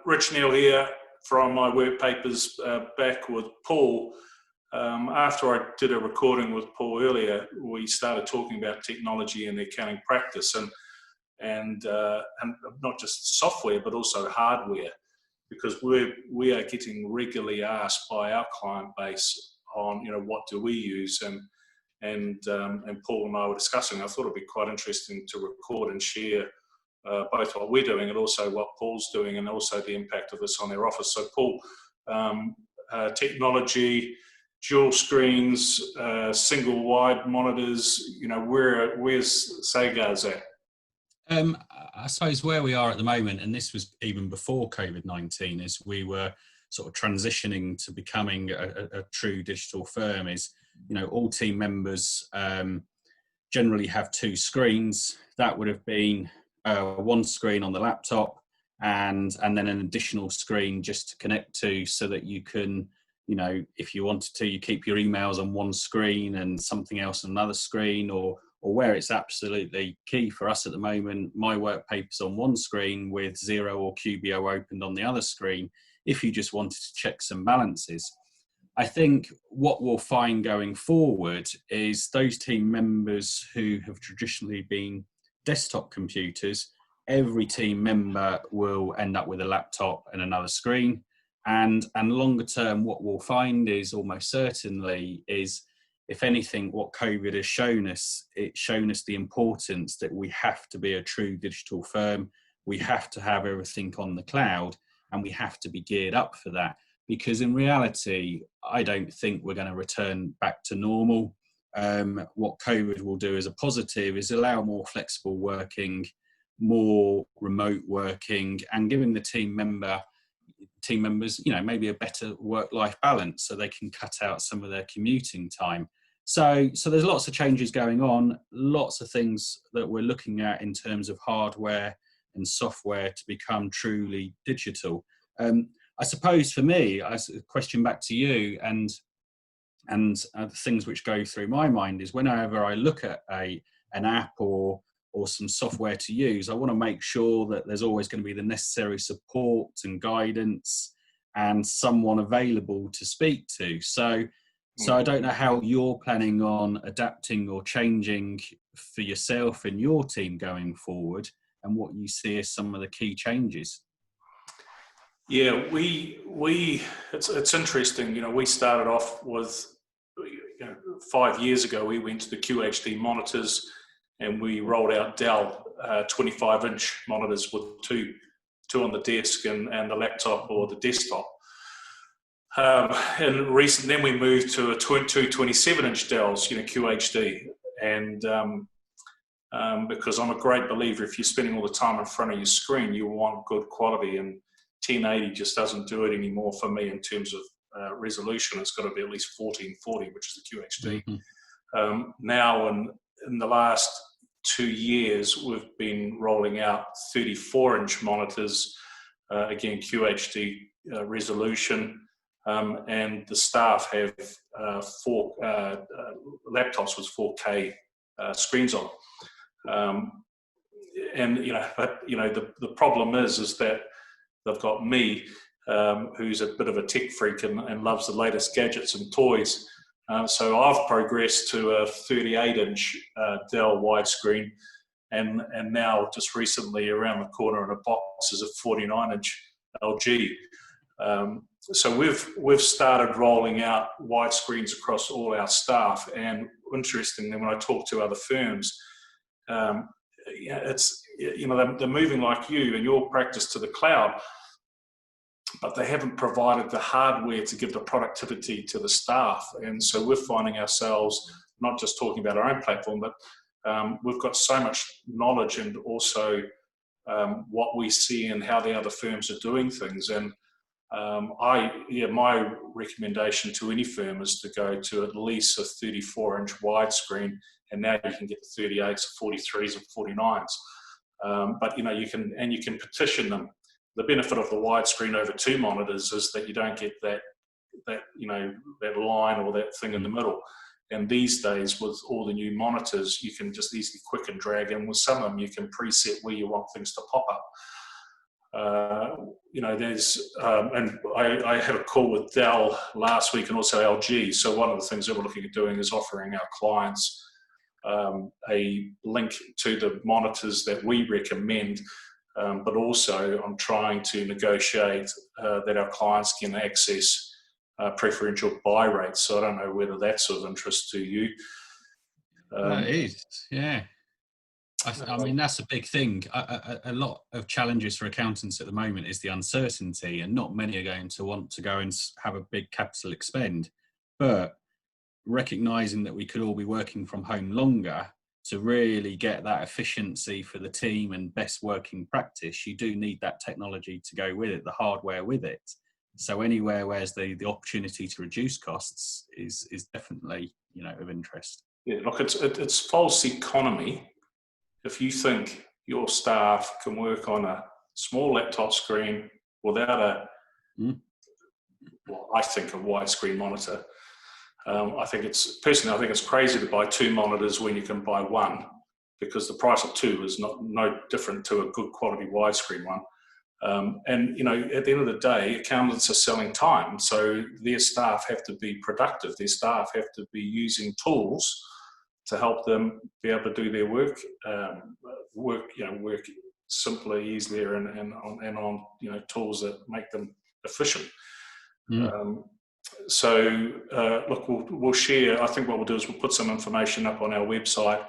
Rich Neal here from MyWorkpapers, back with Paul. After I did a recording with Paul earlier, we started talking about technology and the accounting practice, and not just software but also hardware, because we are getting regularly asked by our client base on what do we use, and Paul and I were discussing. I thought it'd be quite interesting to record and share both what we're doing and also what Paul's doing, and also the impact of this on their office. So Paul, technology, dual screens, single wide monitors, where's Sagars at? I suppose where we are at the moment, and this was even before COVID-19, is we were sort of transitioning to becoming a true digital firm. Is all team members generally have two screens. That would have been one screen on the laptop and then an additional screen just to connect to, so that you can, if you wanted to, you keep your emails on one screen and something else on another screen, or where it's absolutely key for us at the moment, MyWorkpapers on one screen with Xero or QBO opened on the other screen, if you just wanted to check some balances. I think what we'll find going forward is those team members who have traditionally been desktop computers, every team member will end up with a laptop and another screen. And longer term, what we'll find is almost certainly is, if anything, what COVID has shown us, it's shown us the importance that we have to be a true digital firm. We have to have everything on the cloud, and we have to be geared up for that. Because in reality, I don't think we're going to return back to normal. What COVID will do as a positive is allow more flexible working, more remote working, and giving the team members, maybe a better work-life balance, so they can cut out some of their commuting time. So there's lots of changes going on, lots of things that we're looking at in terms of hardware and software to become truly digital. I suppose for me, a question back to you, and the things which go through my mind is, whenever I look at an app or some software to use, I want to make sure that there's always going to be the necessary support and guidance and someone available to speak to. So I don't know how you're planning on adapting or changing for yourself and your team going forward, and what you see as some of the key changes. Yeah, it's interesting. We started off with, 5 years ago, we went to the QHD monitors, and we rolled out Dell 25-inch monitors with two on the desk and the laptop or the desktop. And recently, then we moved to two 27-inch Dells, QHD, and because I'm a great believer, if you're spending all the time in front of your screen, you want good quality, and 1080 just doesn't do it anymore for me in terms of resolution. It's got to be at least 1440, which is the QHD. Mm-hmm. Now, in the last 2 years, we've been rolling out 34-inch monitors, again QHD resolution, and the staff have four laptops with 4K screens on. And the problem is that they've got me, who's a bit of a tech freak and loves the latest gadgets and toys. So I've progressed to a 38-inch Dell widescreen, and now just recently around the corner in a box is a 49-inch LG. So we've started rolling out widescreens across all our staff, and interestingly, when I talk to other firms, they're moving like you and your practice to the cloud, but they haven't provided the hardware to give the productivity to the staff. And so we're finding ourselves not just talking about our own platform, but we've got so much knowledge, and also what we see and how the other firms are doing things. And my recommendation to any firm is to go to at least a 34-inch widescreen, and now you can get the 38s, 43s, and 49s. But you can partition them. The benefit of the widescreen over two monitors is that you don't get that line or that thing in the middle. And these days, with all the new monitors, you can just easily click and drag, and with some of them, you can preset where you want things to pop up. there's, and I had a call with Dell last week and also LG. So one of the things that we're looking at doing is offering our clients a link to the monitors that we recommend, but also I'm trying to negotiate that our clients can access preferential buy rates. So I don't know whether that's of interest to you. It is, yeah. I mean, that's a big thing. A lot of challenges for accountants at the moment is the uncertainty, and not many are going to want to go and have a big capital expend. But recognising that we could all be working from home longer, to really get that efficiency for the team and best working practice, you do need that technology to go with it, the hardware with it. So anywhere where's the opportunity to reduce costs is definitely, of interest. Yeah, look, it's false economy if you think your staff can work on a small laptop screen without I think a widescreen monitor. I think it's crazy to buy 2 monitors when you can buy 1, because the price of 2 is no different to a good quality widescreen one. And at the end of the day, accountants are selling time, so their staff have to be productive. Their staff have to be using tools to help them be able to do their work simpler, easier, and on tools that make them efficient. Look, we'll share. I think what we'll do is we'll put some information up on our website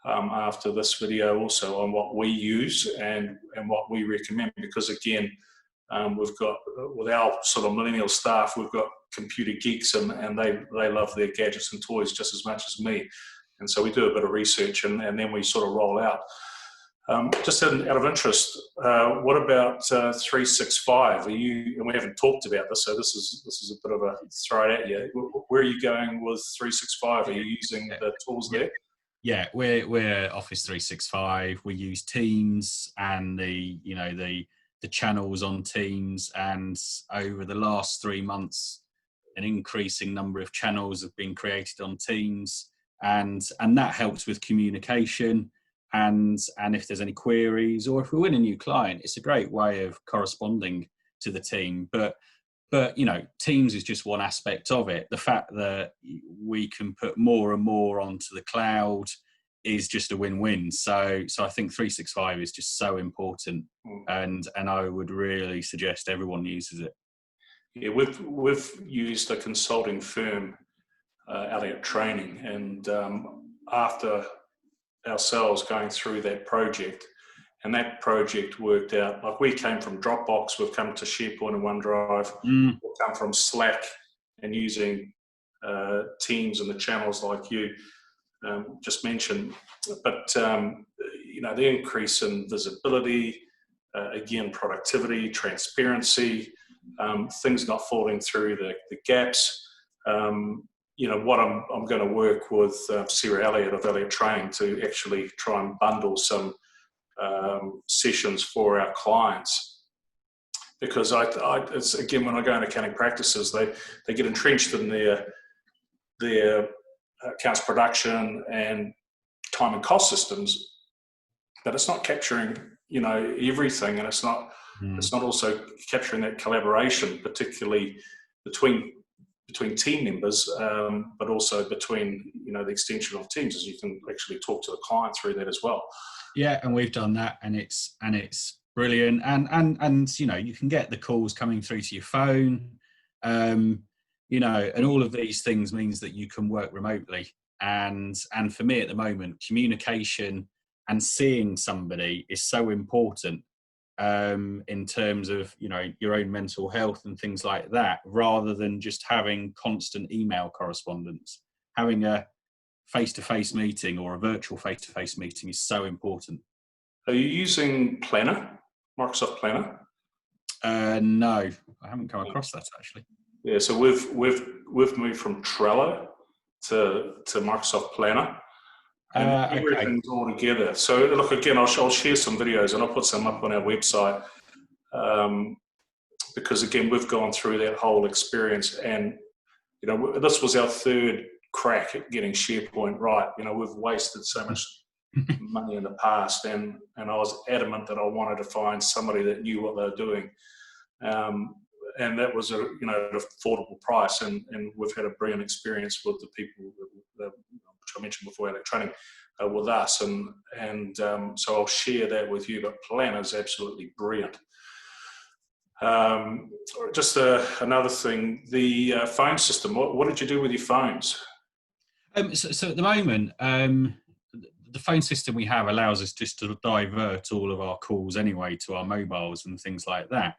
after this video, also on what we use and what we recommend, because again, we've got, with our sort of millennial staff, we've got computer geeks, and they love their gadgets and toys just as much as me. And so we do a bit of research and then we sort of roll out. Just out of interest, what about 365? And we haven't talked about this, so this is a bit of a throw it at you. Where are you going with 365? Are you using the tools there? Yeah, we're Office 365. We use Teams and the channels on Teams, and over the last 3 months, an increasing number of channels have been created on Teams, and that helps with communication. And if there's any queries, or if we win a new client, it's a great way of corresponding to the team. But Teams is just one aspect of it. The fact that we can put more and more onto the cloud is just a win-win. So I think 365 is just so important, and I would really suggest everyone uses it. Yeah, we've used a consulting firm, Elliott Training, and after ourselves going through that project, and that project worked out. Like, we came from Dropbox, we've come to SharePoint and OneDrive, we've come from Slack and using Teams and the channels like you just mentioned. But the increase in visibility, again, productivity, transparency, things not falling through the gaps. What I'm going to work with Sarah Elliott of Elliott Training to actually try and bundle some sessions for our clients, because it's, again, when I go into accounting practices, they get entrenched in their accounts production and time and cost systems, but it's not capturing everything, and it's not also capturing that collaboration, particularly between team members, but also between the extension of Teams, as you can actually talk to the client through that as well. Yeah, and we've done that, and it's brilliant. And you can get the calls coming through to your phone, and all of these things means that you can work remotely. And for me at the moment, communication and seeing somebody is so important, in terms of your own mental health and things like that, rather than just having constant email correspondence. Having a face-to-face meeting or a virtual face-to-face meeting is so important. Are you using Planner, Microsoft Planner? No, I haven't come across that actually. Yeah, so we've moved from Trello to Microsoft Planner. And everything's all together. So look, again, I'll share some videos and I'll put some up on our website, because again, we've gone through that whole experience, and this was our 3rd crack at getting SharePoint right. We've wasted so much money in the past, and I was adamant that I wanted to find somebody that knew what they were doing, and that was an affordable price, and we've had a brilliant experience with the people that, which I mentioned before, had a training with us, and so I'll share that with you. But Plan is absolutely brilliant. Just another thing, the phone system. What did you do with your phones? So at the moment, the phone system we have allows us just to divert all of our calls anyway to our mobiles and things like that.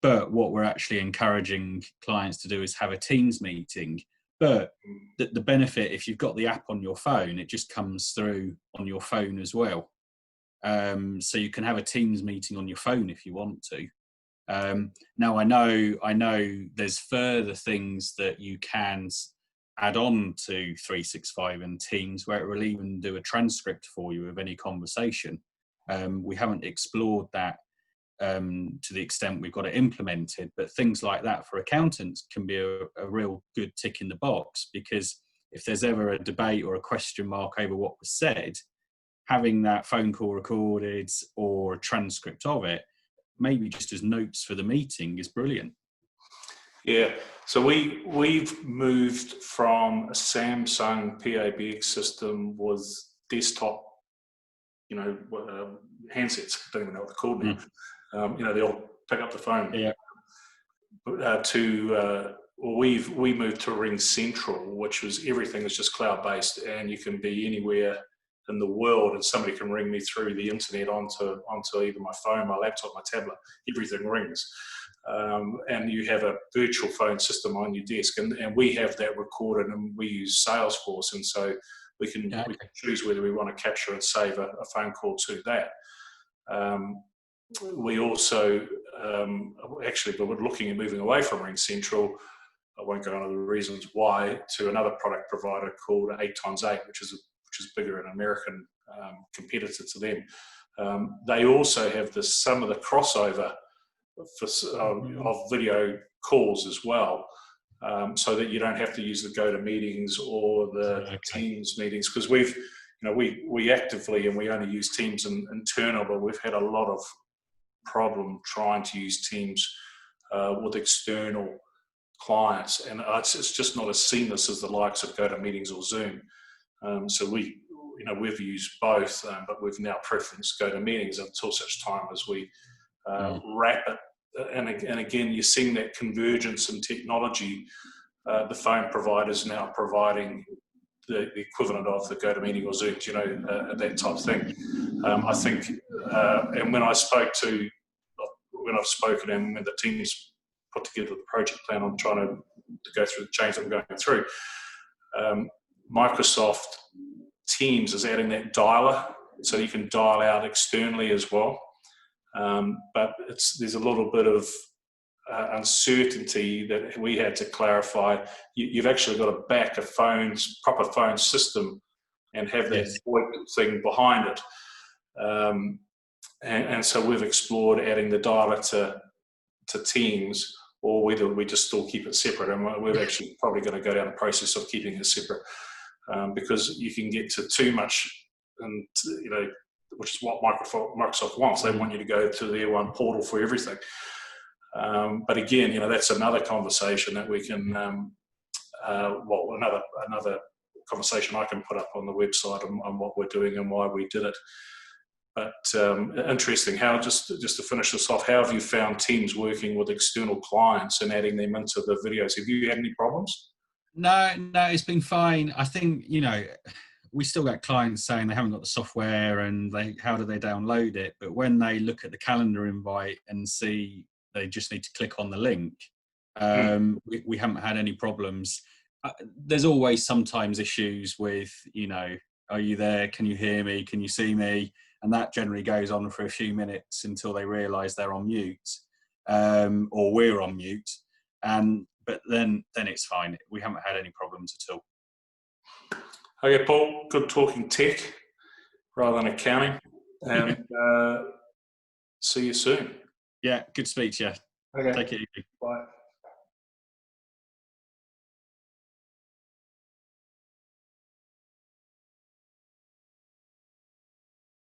But what we're actually encouraging clients to do is have a Teams meeting. But the benefit, if you've got the app on your phone, it just comes through on your phone as well. So you can have a Teams meeting on your phone if you want to. Now I know there's further things that you can add on to 365 and Teams, where it will even do a transcript for you of any conversation. We haven't explored that to the extent we've got it implemented, but things like that for accountants can be a real good tick in the box, because if there's ever a debate or a question mark over what was said, having that phone call recorded or a transcript of it, maybe just as notes for the meeting, is brilliant. Yeah, so we've moved from a Samsung PABX system with desktop, handsets. I don't even know what they're called now. They'll pick up the phone. Yeah. We moved to Ring Central, which was everything is just cloud based, and you can be anywhere in the world, and somebody can ring me through the internet onto either my phone, my laptop, my tablet. Everything rings. And you have a virtual phone system on your desk, and we have that recorded, and we use Salesforce, and so we can choose whether we want to capture and save a phone call to that. We also but we're looking at moving away from Ring Central. I won't go into the reasons why, to another product provider called 8x8, which is bigger, an American competitor to them. They also have some of the crossover of video calls as well, so that you don't have to use the GoToMeetings or the Teams meetings, because we actively, and we only use Teams internal, but we've had a lot of problem trying to use Teams with external clients, and it's just not as seamless as the likes of GoToMeetings or Zoom. So we've used both, but we've now preferenced GoToMeetings until such time as we wrap it. And again, you're seeing that convergence in technology. The phone providers now providing the equivalent of the GoToMeeting or Zoom, that type of thing. I think, and when I've spoken and when the team's put together the project plan, I'm trying to go through the change that we're going through. Microsoft Teams is adding that dialer, so you can dial out externally as well. But there's a little bit of uncertainty that we had to clarify. You've actually got to back a proper phone system and have that VoIP thing behind it. And so we've explored adding the dialer to Teams, or whether we just still keep it separate. And we're actually probably going to go down the process of keeping it separate, because you can get to too much, and which is what Microsoft wants. They want you to go to their one portal for everything. But again, that's another conversation that we can, another conversation I can put up on the website on what we're doing and why we did it. But interesting. How, just to finish this off, how have you found Teams working with external clients and adding them into the videos? Have you had any problems? No, it's been fine. I think, we still get clients saying they haven't got the software and how do they download it? But when they look at the calendar invite and see they just need to click on the link, we haven't had any problems. There's always sometimes issues with, are you there? Can you hear me? Can you see me? And that generally goes on for a few minutes until they realise they're on mute, or we're on mute. But then it's fine. We haven't had any problems at all. Okay, Paul, good talking tech rather than accounting. And see you soon. Yeah, good speech, yeah. Okay. Take it easy. Bye.